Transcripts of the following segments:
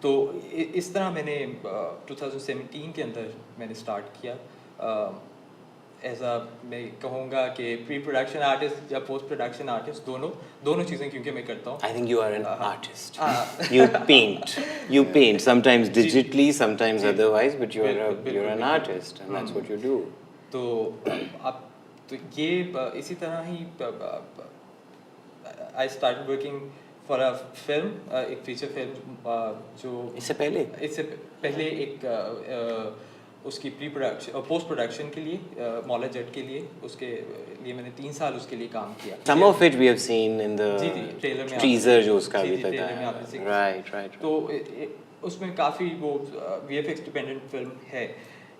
تو اس طرح میں نے 2017 کے اندر میں نے اسٹارٹ کیا ایز اے میں کہوں گا کہ پری پروڈکشن آرٹسٹ یا پوسٹ پروڈکشن آرٹسٹ دونوں چیزیں کیونکہ میں کرتا ہوں. I think you are an artist. You paint sometimes digitally, sometimes otherwise, but you're an artist and that's what you do. تو اب تو یہ اسی طرح ہی I started working for a film, ایک فیچر فلم جو اس سے پہلے ایک اس کی پری پروڈکشن پوسٹ پروڈکشن کے لیے مولا جٹ کے لیے اس کے لیے میں نے 3 سال اس کے لیے کام کیا. Some of it we have seen in the teaser جو اس کا بھی بتایا. Right. تو اس میں کافی وہ VFX ڈیپینڈنٹ فلم ہے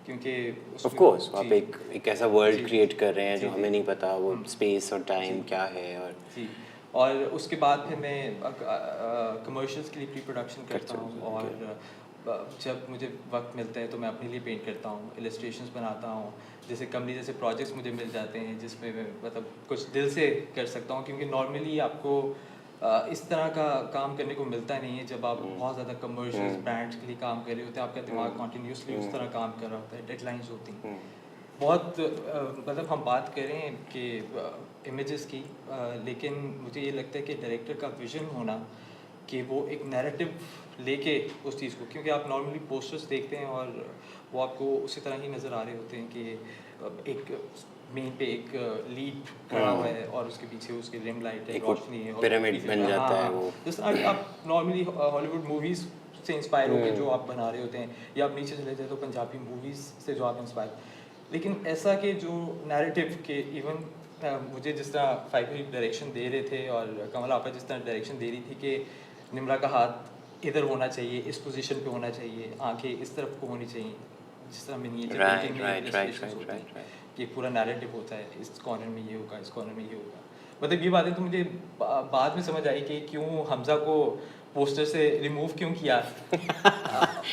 کیونکہ of course آپ ایک ایسا ورلڈ کریٹ کر رہے ہیں جو ہمیں نہیں پتا وہ اسپیس اور ٹائم کیا ہے. اور اس کے بعد پھر میں کمرشلس کے لیے پری پروڈکشن کرتا ہوں اور جب مجھے وقت ملتا ہے تو میں اپنے لیے پینٹ کرتا ہوں, السٹریشنس بناتا ہوں. جیسے کمپنی جیسے پروجیکٹس مجھے مل جاتے ہیں جس میں میں مطلب کچھ دل سے کر سکتا ہوں کیونکہ نارملی آپ کو اس طرح کا کام کرنے کو ملتا نہیں ہے جب آپ بہت زیادہ کمرشلس برانڈس کے لیے کام کر رہے ہوتے ہیں. آپ کا دماغ کنٹینیوسلی اس طرح کام کر رہا ہوتا ہے, ڈیڈ لائنس ہوتی ہیں بہت. مطلب ہم بات کریں کہ امیجز کی, لیکن مجھے یہ لگتا ہے کہ ڈائریکٹر کا ویژن ہونا کہ وہ ایک نیریٹو لے کے اس چیز کو, کیونکہ آپ نارملی پوسٹرز دیکھتے ہیں اور وہ آپ کو اسی طرح ہی نظر آ رہے ہوتے ہیں کہ ایک مین پہ ایک لیڈ کھڑا ہوا ہے اور اس کے پیچھے اس کی ریم لائٹ ہے, روشنی ہے, پیرامڈ بن جاتا ہے وہ. جس طرح آپ نارملی ہالی ووڈ موویز سے انسپائر ہو کے جو آپ بنا رہے ہوتے ہیں, یا آپ نیچے چلے جائیں تو پنجابی موویز سے جو آپ انسپائر. لیکن ایسا کہ جو نیریٹو کہ ایون مجھے جس طرح فائیو ڈائریکشن دے رہے تھے اور کمل آپا جس طرح ڈائریکشن دے رہی تھی کہ نمرا کا ہاتھ ادھر ہونا چاہیے, اس پوزیشن پہ ہونا چاہیے, آنکھیں اس طرف کو ہونی چاہیے, جس طرح میں کہ پورا نیریٹو ہوتا ہے, اس کارنر میں یہ ہوگا, اس کارنر میں یہ ہوگا. مطلب یہ باتیں تو مجھے بعد میں سمجھ آئی کہ کیوں حمزہ کو پوسٹر سے ریموو کیوں کیا,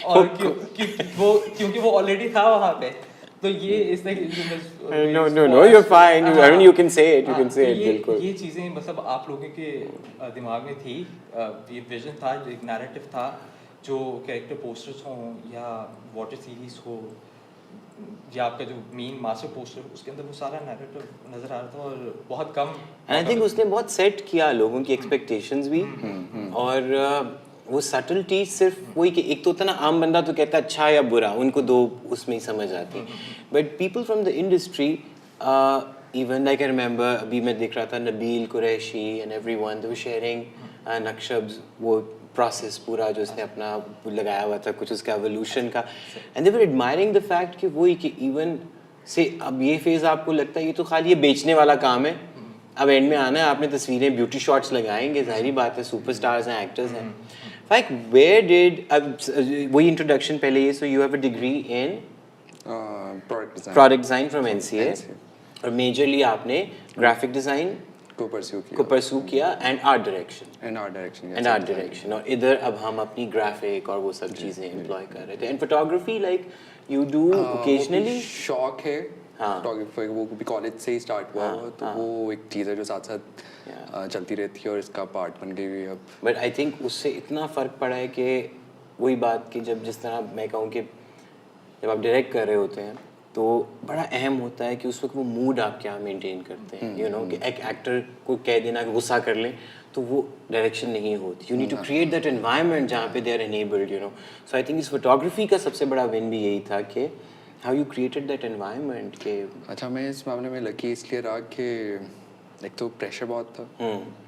اور کیونکہ وہ آلریڈی تھا وہاں پہ. تو یہ اس طرح no you're fine, I mean you can say it بالکل. یہ چیزیں مطلب آپ لوگوں کے دماغ میں تھی, یہ ویژن تھا, ایک نیریٹو تھا جو کریکٹر پوسٹرز ہوں یا واٹر سیریز ہو یا آپ کا جو مین ماسٹر پوسٹر اس کے اندر وہ سارا نیریٹو نظر آ رہا تھا. اور بہت کم آئی تھنک اس نے بہت سیٹ کیا لوگوں کی ایکسپیکٹیشنز بھی, اور وہ سٹلٹی صرف وہی کہ ایک تو ہوتا نا عام بندہ تو کہتا ہے اچھا یا برا, ان کو دو اس میں ہی سمجھ آتی, but people from the industry even like I remember ابھی میں دیکھ رہا تھا Nabeel Qureshi and every one they were sharing نقشبز وہ پروسیس پورا جو اس نے اپنا لگایا ہوا تھا کچھ اس کا ایولیوشن کا, and they were admiring the fact کہ وہی کہ ایون سے اب یہ فیز آپ کو لگتا ہے یہ تو خالی یہ بیچنے والا کام ہے, اب اینڈ میں آنا ہے آپ نے تصویریں بیوٹی شاٹس لگائیں گے, ظاہری بات ہے سپر اسٹارز ہیں, ایکٹرز ہیں. Like where did وہی انٹروڈکشن پہلے یہ, so you have a degree in product design from NCA اور میجرلی آپ نے گرافک ڈیزائن کو پرسو کیا اینڈ آرٹ ڈائریکشن, اور ادھر اب ہم اپنی گرافک اور وہ سب چیزیں امپلوائے کر رہے تھے. And photography like you do occasionally, شوق ہے فوٹوگرافی, وہ بھی کالج سے ہی اسٹارٹ ہوا ہوا, تو وہ ایک چیز ہے جو ساتھ ساتھ چلتی رہتی ہے اور اس کا پارٹ بن گئی ہوئی ہے اب. بٹ آئی تھنک اس سے اتنا فرق پڑا ہے کہ وہی بات کہ جب جس طرح میں کہوں کہ جب آپ ڈائریکٹ کر رہے ہوتے ہیں تو بڑا اہم ہوتا ہے کہ اس وقت وہ موڈ آپ کیا مینٹین کرتے ہیں. یو نو کہ ایک ایکٹر کو کہہ دینا کہ غصہ کر لیں تو وہ ڈائریکشن نہیں ہوتی. You need to create that environment جہاں پہ they are enabled, you know. So I think اس فوٹوگرافی کا سب سے بڑا ون بھی یہی تھا کہ how you created that environment. کہ اچھا میں اس معاملے میں لکی اس لیے رہا کہ ایک تو پریشر بہت تھا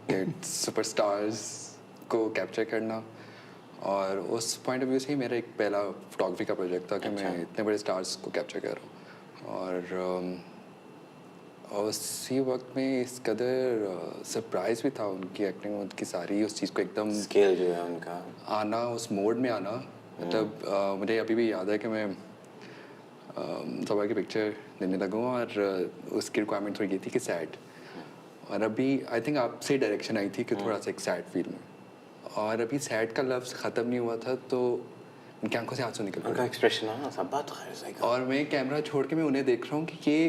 کہ سپر اسٹارز کو کیپچر کرنا, اور اس پوائنٹ آف ویو سے ہی میرا ایک پہلا فوٹوگرافی کا پروجیکٹ تھا کہ میں اتنے بڑے اسٹارس کو کیپچر کر رہا ہوں. اور اسی وقت میں اس قدر سرپرائز بھی تھا ان کی ایکٹنگ, ان کی ساری اس چیز کو ایک دم اسکیل جو ہے ان کا آنا, اس موڈ میں آنا. مطلب مجھے ابھی بھی یاد ہے کہ میں صبح کی پکچر دینے لگوں اور اس کی ریکوائرمنٹ تھوڑی یہ تھی کہ سیڈ, اور ابھی آئی تھنک آپ سے ڈائریکشن آئی تھی کہ تھوڑا سا ایک سیڈ فیل میں, اور ابھی سیڈ کا لفظ ختم نہیں ہوا تھا تو ان کی آنکھوں سے آنسو نکل ان کا ایکسپریشن ہے سب بات اور میں کیمرہ چھوڑ کے میں انہیں دیکھ رہا ہوں کہ یہ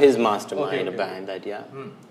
his mastermind behind that.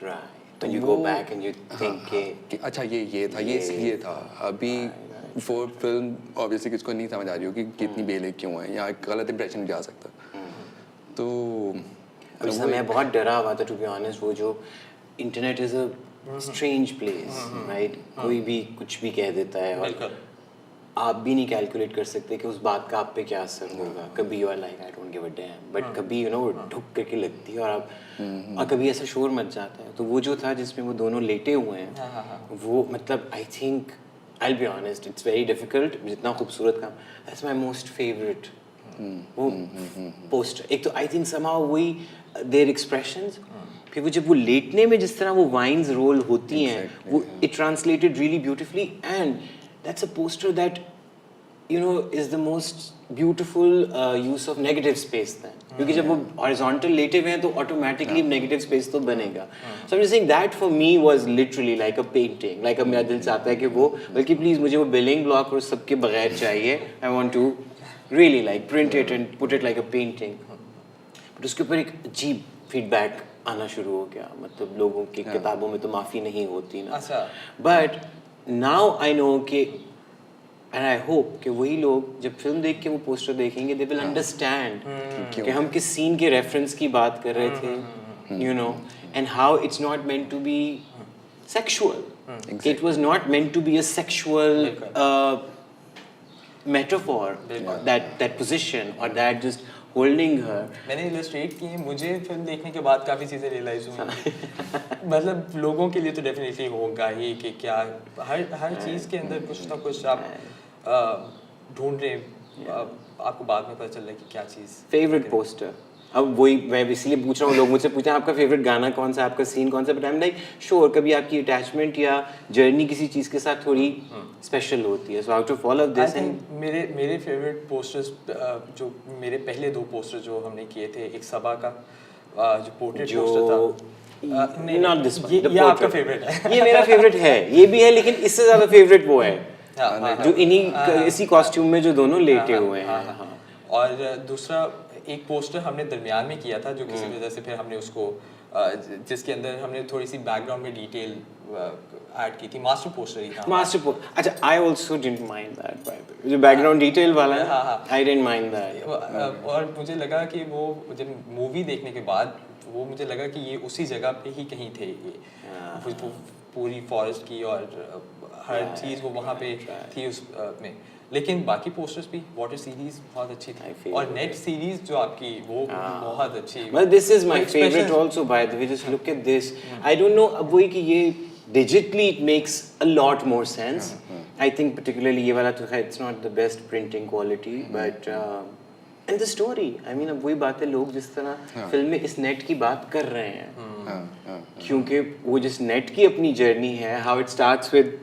Right. When you go back and you think کہ اچھا یہ تھا, یہ اس لیے تھا. ابھی فور فلم obviously کس کو نہیں سمجھ آ رہی ہوگی کہ کتنی بیلے کیوں ہے, یا ایک غلط امپریشن جا سکتا. تو میں بہت ڈرا ہوا تھا ٹو بی آنیسٹ. وہ جو internet is a strange place, right, کوئی بھی کچھ بھی کہہ دیتا ہے اور آپ بھی نہیں کیلکولیٹ کر سکتے کہ اس بات کا آپ پہ کیا اثر ہوگا. کبھی you are like I don't give a damn, but کبھی یو نو وہ ڈھک کر کے لگتی ہے اور آپ, اور کبھی ایسا شور مچ جاتا ہے. تو وہ جو تھا جس میں وہ دونوں لیٹے ہوئے ہیں, وہ مطلب I think I will be honest it's very difficult, جتنا خوبصورت کام, دیٹس مائی موسٹ فیوریٹ وہ پوسٹر. ایک تو آئی تھنک somehow وہی دیر ایکسپریشنز, پھر وہ جب وہ لیٹنے میں جس طرح وہ وائنز رول ہوتی ہیں, وہ it translated really beautifully. And that's a poster that you know is the most beautiful use of negative space then, کیونکہ جب وہ horizontal لیٹے ہوئے ہیں تو automatically negative space تو بنے گا. So I'm just saying that for me was literally like a painting, like میرا دل چاہتا ہے کہ وہ, بلکہ پلیز مجھے وہ building block اور سب کے بغیر چاہیے. I want to really like print it and put it like a painting. But اس کے اوپر ایک عجیب فیڈ بیک آنا شروع ہو گیا, مطلب لوگوں کی کتابوں میں تو معافی نہیں ہوتی نا. بٹ now I know کہ and I hope کہ وہی لوگ جب فلم دیکھ کے وہ پوسٹر دیکھیں گے, they will understand کہ ہم کس سین کے ریفرنس کی بات کر رہے تھے, you know, and how it's not meant to be sexual. It was not meant to be a sexual metaphor, that position or that just holding her. میں نے illustrate کی, مجھے فلم دیکھنے کے بعد کافی چیزیں ریئلائز ہوئی. مطلب لوگوں کے لیے تو ڈیفینیٹلی ہوگا ہی کہ کیا ہر چیز کے اندر کچھ نہ کچھ آپ ڈھونڈ رہے ہیں, آپ کو بعد میں پتہ چل رہا ہے کہ کیا چیز. فیوریٹ پوسٹر, اب وہی میں اس لیے پوچھ رہا ہوں, لوگ مجھ سے پوچھتے ہیں آپ کا فیوریٹ گانا کون سا, آپ کا سین کون سا, but I am like sure کبھی آپ کی اٹیچمنٹ یا جرنی کسی چیز کے ساتھ تھوڑی اسپیشل ہوتی ہے. So out of all of this میرے فیوریٹ پوسٹرز جو میرے پہلے 2 پوسٹر جو ہم نے کیے تھے, ایک صبا کا جو پورٹریٹ پوسٹر تھا, not this one, یہ آپ کا فیوریٹ ہے. یہ میرا فیوریٹ ہے, یہ بھی ہے, لیکن اس سے زیادہ فیوریٹ وہ ہے جو اسی کاسٹیوم میں جو دونوں لیٹے ہوئے ہیں. اور دوسرا ایک پوسٹر ہم نے درمیان میں کیا تھا جو کسی وجہ سے پھر ہم نے اس کو, جس کے اندر ہم نے تھوڑی سی بیک گراؤنڈ میں ڈیٹیل ایڈ کی تھی. ماسٹر پوسٹر ہی تھا. ماسٹر پوسٹر, اچھا, I also didn't mind that, جو بیک گراؤنڈ ڈیٹیل والا ہے, آئی ڈنٹ مائنڈ دیٹ. اور مجھے لگا کہ وہ جب مووی دیکھنے کے بعد وہ مجھے لگا کہ یہ اسی جگہ پہ ہی کہیں تھے, یہ پوری فارسٹ کی اور ہر چیز وہ وہاں پہ تھی اس میں. لیکن باقی پوسٹرز بھی, واٹر سیریز بہت اچھی تھی, اور نیٹ سیریز جو آپ کی وہ بہت اچھی. Well, this is my favorite also, by the way. Just look at this. I don't know اب وہی کہ یہ digitally it makes a lot more sense. I think particularly یہ والا تو ہے, it's not the best printing quality, but and the story. I mean اب وہی بات ہے, لوگ جس طرح فلم میں اس نیٹ کی بات کر رہے ہیں, کیونکہ وہ جس نیٹ کی اپنی جرنی ہے, how it starts with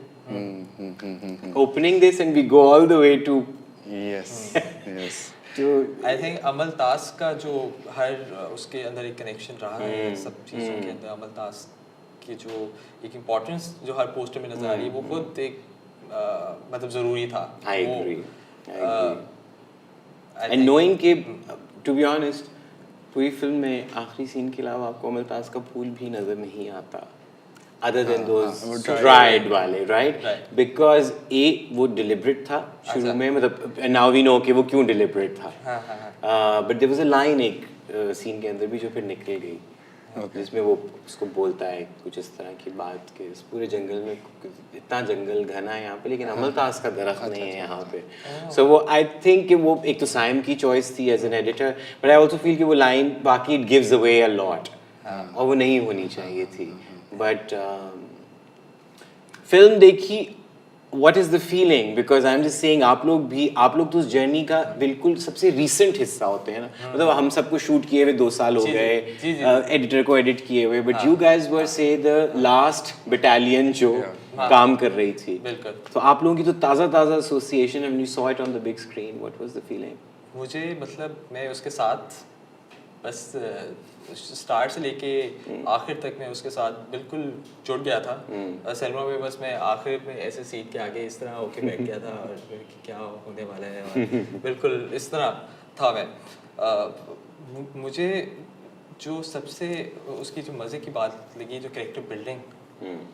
opening this and we go all the way to yes to I think عمل تاز کا جو ہر اس کے اندر ایک کنیکشن رہا ہے سب چیزوں کے اندر. عمل تاز کی جو ایک امپورٹنس جو ہر پوسٹر میں نظر آ رہی ہے, وہ خود ایک مطلب ضروری تھا. I agree. And knowing کہ to be honest پوری فلم میں آخری سین کے علاوہ آپ کو عمل تاز کا پھول بھی نظر نہیں آتا, other than those dried والے, right? Because وہ deliberate تھا شروع میں, مطلب now we know کہ وہ کیوں deliberate تھا, but there was a line ایک سین کے اندر بھی جو پھر نکل گئی, جس میں وہ اس کو بولتا ہے کچھ اس طرح کی بات کہ اس پورے جنگل میں اتنا جنگل گھنا ہے یہاں پہ لیکن عمل تاز کا درخت نہیں ہے یہاں پہ. سو وہ آئی تھنک کہ وہ ایک تو سائم کی چوائس تھی as an editor, but I also feel کہ وہ لائن باقی اٹ گیوز اوے اے لاٹ, اور وہ نہیں ہونی چاہیے تھی. بٹ فلم دیکھی, what is the feeling, because I am just seeing آپ لوگ تو اس جرنی کا بالکل سب سے ریسنٹ حصہ ہوتے ہیں نا, مطلب ہم سب کو شوٹ کیے ہوئے 2 سال ہو گئے, ایڈیٹر کو ایڈٹ کیے ہوئے, بٹ یو گائز ور سے دا لاسٹ بٹالین جو کام کر رہی تھی. تو آپ لوگوں کی تو تازہ ایسوسیشن ہے when you saw it on the big screen. What was the feeling? مجھے مطلب میں اس کے ساتھ بس اسٹارٹ سے لے کے آخر تک میں اس کے ساتھ بالکل جڑ گیا تھا. سینما میں بس میں آخر میں ایسے سیٹ کے آگے اس طرح ہو کے بیٹھ گیا تھا اور کیا ہونے والا ہے, اور بالکل اس طرح تھا میں. مجھے جو سب سے اس کی جو مزے کی بات لگی جو کریکٹر بلڈنگ,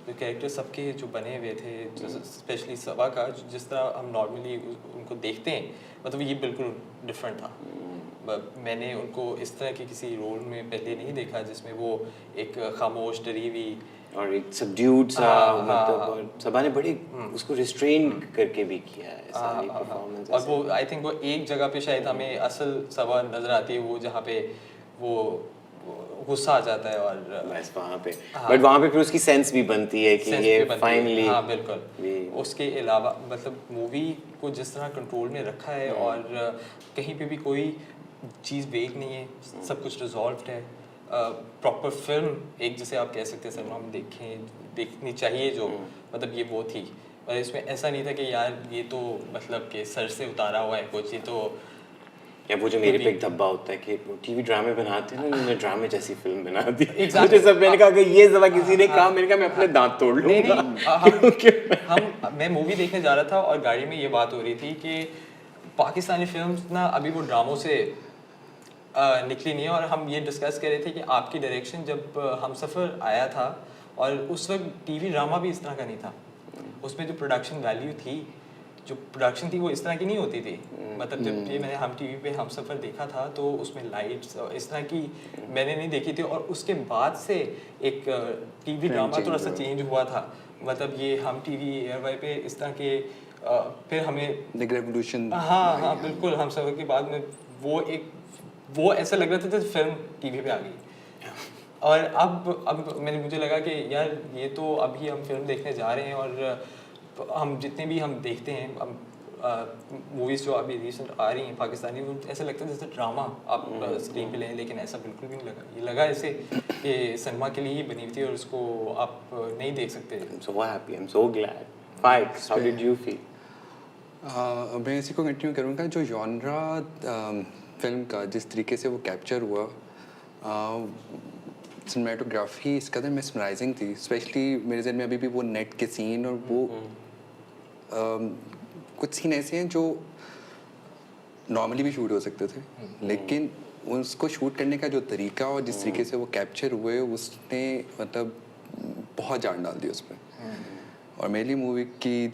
جو کریکٹر سب کے جو بنے ہوئے تھے, اسپیشلی صبا کا, جس طرح ہم نارملی ان کو دیکھتے ہیں, مطلب یہ بالکل ڈفرینٹ تھا. میں نے ان کو اس طرح کے کسی رول میں پہلے نہیں دیکھا جس میں وہ ایک خاموش ڈری ہوئی اور ایک سبڈیوڈ سا, مطلب صبا نے بڑے اس کو ریسٹرین کر کے بھی کیا ہے ساری پرفارمنس. اور وہ آئی تھنک وہ ایک جگہ پہ شاید ہمیں اصل صبا نظر آتی ہے, وہ جہاں پہ وہ غصہ آ جاتا ہے, اور بس وہاں پہ, بٹ وہاں پہ پھر اس کی سینس بھی بنتی ہے کہ یہ فائنلی. ہاں بالکل. اس کے علاوہ مطلب مووی کو جس طرح کنٹرول میں رکھا ہے, اور کہیں پہ بھی کوئی چیز ویگ نہیں ہے, سب کچھ ریزالوڈ ہے. پراپر فلم ایک جسے آپ کہہ سکتے ہیں سر ہم دیکھنی چاہیے, جو مطلب یہ وہ تھی. اور اس میں ایسا نہیں تھا کہ یار یہ تو مطلب کہ سر سے اتارا ہوا ہے کچھ, یہ تو یا وہ جو میرے پہ ایک دھبا ہوتا ہے کہ ٹی وی ڈرامے بناتے ہیں نا, انہوں نے ڈرامے جیسی فلم بنا دی. مجھے سب میں نے کہا کہ یہ زبا کسی نے کہا, میں نے کہا میں اپنے دانت توڑ لوں گا. میں مووی دیکھنے جا رہا تھا اور گاڑی میں یہ بات ہو رہی تھی کہ پاکستانی فلمز نا ابھی وہ ڈراموں سے نکلی نہیں ہے, اور ہم یہ ڈسکس کر رہے تھے کہ آپ کی ڈائریکشن جب ہم سفر آیا تھا, اور اس وقت ٹی وی ڈرامہ بھی اس طرح کا نہیں تھا. اس میں جو پروڈکشن ویلیو تھی, جو پروڈکشن تھی, وہ اس طرح کی نہیں ہوتی تھی. مطلب جب یہ میں نے ہم ٹی وی پہ ہم سفر دیکھا تھا تو اس میں لائٹس اس طرح کی میں نے نہیں دیکھی تھی, اور اس کے بعد سے ایک ٹی وی ڈرامہ تھوڑا سا چینج ہوا تھا. مطلب یہ ہم ٹی وی ایئر وائی پہ اس طرح کے پھر ہمیں ریولیوشن, ہاں بالکل, ہم سفر کے بعد میں وہ ایسا لگ رہا تھا جیسے فلم ٹی وی پہ آ گئی. اور اب مجھے لگا کہ یار یہ تو ابھی ہم فلم دیکھنے جا رہے ہیں, اور ہم جتنے بھی ہم دیکھتے ہیں موویز جو ابھی ریسنٹ آ رہی ہیں پاکستانی, وہ ایسا لگتا ہے جیسے ڈرامہ آپ اسکرین پہ لیں, لیکن ایسا بالکل بھی نہیں لگا. یہ لگا ایسے کہ سنیما کے لیے ہی بنی ہوئی تھی, اور اس کو آپ نہیں دیکھ سکتے. So happy, I'm so glad. Faik, how did you feel? میں اسی کو کنٹینیو کروں گا. جو جانرا فلم کا جس طریقے سے وہ کیپچر ہوا, سنیمیٹوگرافی اس قدر میسمرائزنگ تھی. اسپیشلی میرے ذہن میں ابھی بھی وہ نیٹ کے سین, اور وہ کچھ سین ایسے ہیں جو نارملی بھی شوٹ ہو سکتے تھے, لیکن اس کو شوٹ کرنے کا جو طریقہ اور جس طریقے سے وہ کیپچر ہوئے, اس نے مطلب بہت جان ڈال دی اس پہ. اور میری لیے مووی کی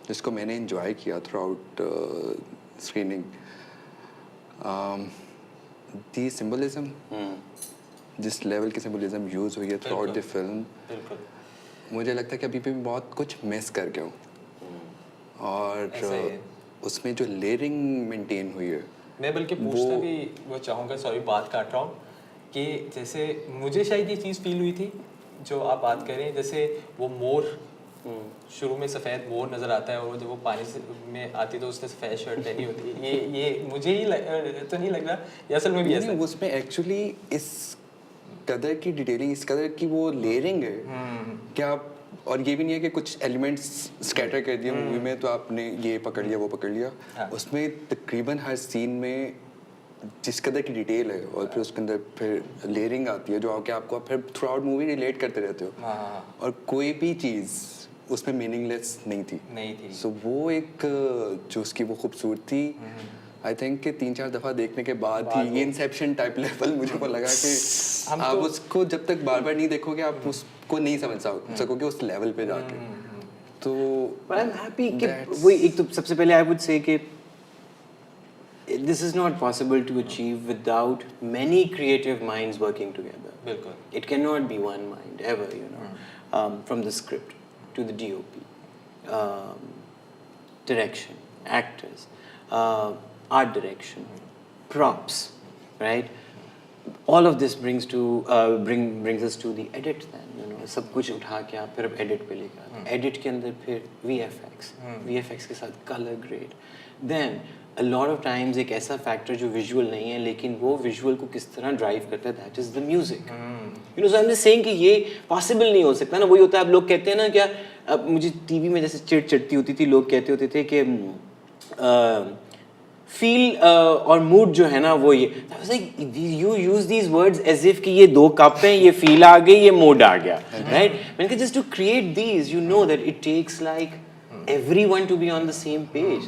جس کو میں نے انجوائے کیا تھرو آؤٹ اسکریننگ, دی سمبلزم, جس لیول کی سمبلزم یوز ہوئی ہے تھرو آؤٹ دی فلم, مجھے لگتا ہے کہ ابھی بھی میں بہت کچھ مس کر گیا ہوں. اور اس میں جو لیئرنگ مینٹین ہوئی ہے, میں بلکہ پوچھنا بھی وہ چاہوں گا, سوری بات کاٹ رہا ہوں, کہ جیسے مجھے شاید یہ چیز فیل ہوئی تھی جو آپ بات کر رہے ہیں, جیسے وہ مور شروع میں سفید مور نظر آتا ہے, اور جب وہ پانی میں آتی تو اس نے سفید شرٹ پہنی ہوتی ہے. یہ مجھے ہی تو نہیں لگ رہا, یہ اصل میں بھی ایسا اس میں ایکچولی اس قدر کی ڈیٹیلنگ, اس قدر کی وہ لیئرنگ ہے کہ آپ, اور یہ بھی نہیں ہے کہ کچھ ایلیمنٹس اسکیٹر کر دیے مووی میں تو آپ نے یہ پکڑ لیا وہ پکڑ لیا. اس میں تقریباً ہر سین میں جس قدر کی ڈیٹیل ہے, اور پھر اس کے اندر پھر لیئرنگ آتی ہے جو کہ آپ کو پھر تھرو آؤٹ مووی ریلیٹ کرتے رہتے ہو, اور کوئی بھی چیز اس میں میننگ لیس نہیں تھی. سو وہ ایک جو اس کی وہ خوبصورتی, آئی تھنک کہ 3-4 دفعہ دیکھنے کے بعد ہی یہ انسیپشن ٹائپ لیول مجھے کو لگا کہ آپ اس کو جب تک بار بار نہیں دیکھو گے آپ اس کو نہیں سمجھ سکو گے اس لیول پہ جا کے. تو I'm happy کہ وہی ایک تو سب سے پہلے I would say کہ this is not possible to achieve without many creative minds working together. بالکل. It cannot be one mind ever, you know, from the script to the DOP, direction, actors, art direction, props, right? All of this brings us to the edit then, you know, سب کچھ اٹھا کے آپ پھر اب edit پہ لے کے آتے ہیں. ایڈٹ کے اندر پھر VFX کے ساتھ colour grade, then a lot of times ایک ایسا فیکٹر جو ویژول نہیں ہے لیکن وہ ویژول کو کس طرح ڈرائیو کرتا ہے, that is the music. You know so I am just seeing کہ یہ پاسبل نہیں ہو سکتا نا. وہی ہوتا ہے, اب لوگ کہتے ہیں نا, کیا اب مجھے ٹی وی میں جیسے چڑتی ہوتی تھی, لوگ کہتے ہوتے تھے کہ فیل اور موڈ جو ہے نا وہ یہ you use these words as if کہ یہ 2 کپ ہیں, یہ فیل آ گئی, یہ موڈ آ گیا, رائٹ. میں نے کہا just to create these, you know that it takes like everyone to be on the same page.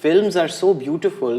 films are so beautiful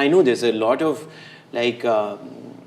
I know there's a lot of like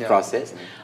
process.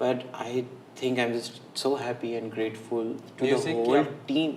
but I think I'm just so happy and grateful to the whole team.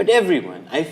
but everyone I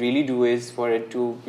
really do is for it to,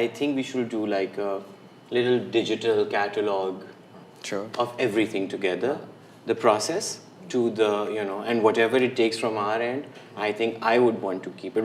I think we should do like a little digital catalog of everything together, the process to the, you know, and whatever it takes from our end, I think I would want to keep it.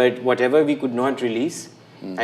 but whatever we could not release,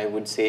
I would say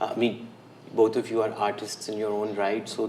I mean both of you are artists in your own right, so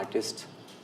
artists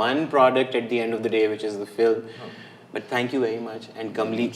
one product at the end of the day, which is the film. But thank you very much, and Kamli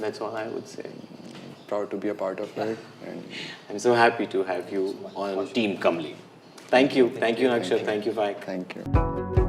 that's all I would say. Proud to be a part of it, and I'm so happy to have you on Team Kamli. Thank you, Nakshat, thank you, Faik. Thank you.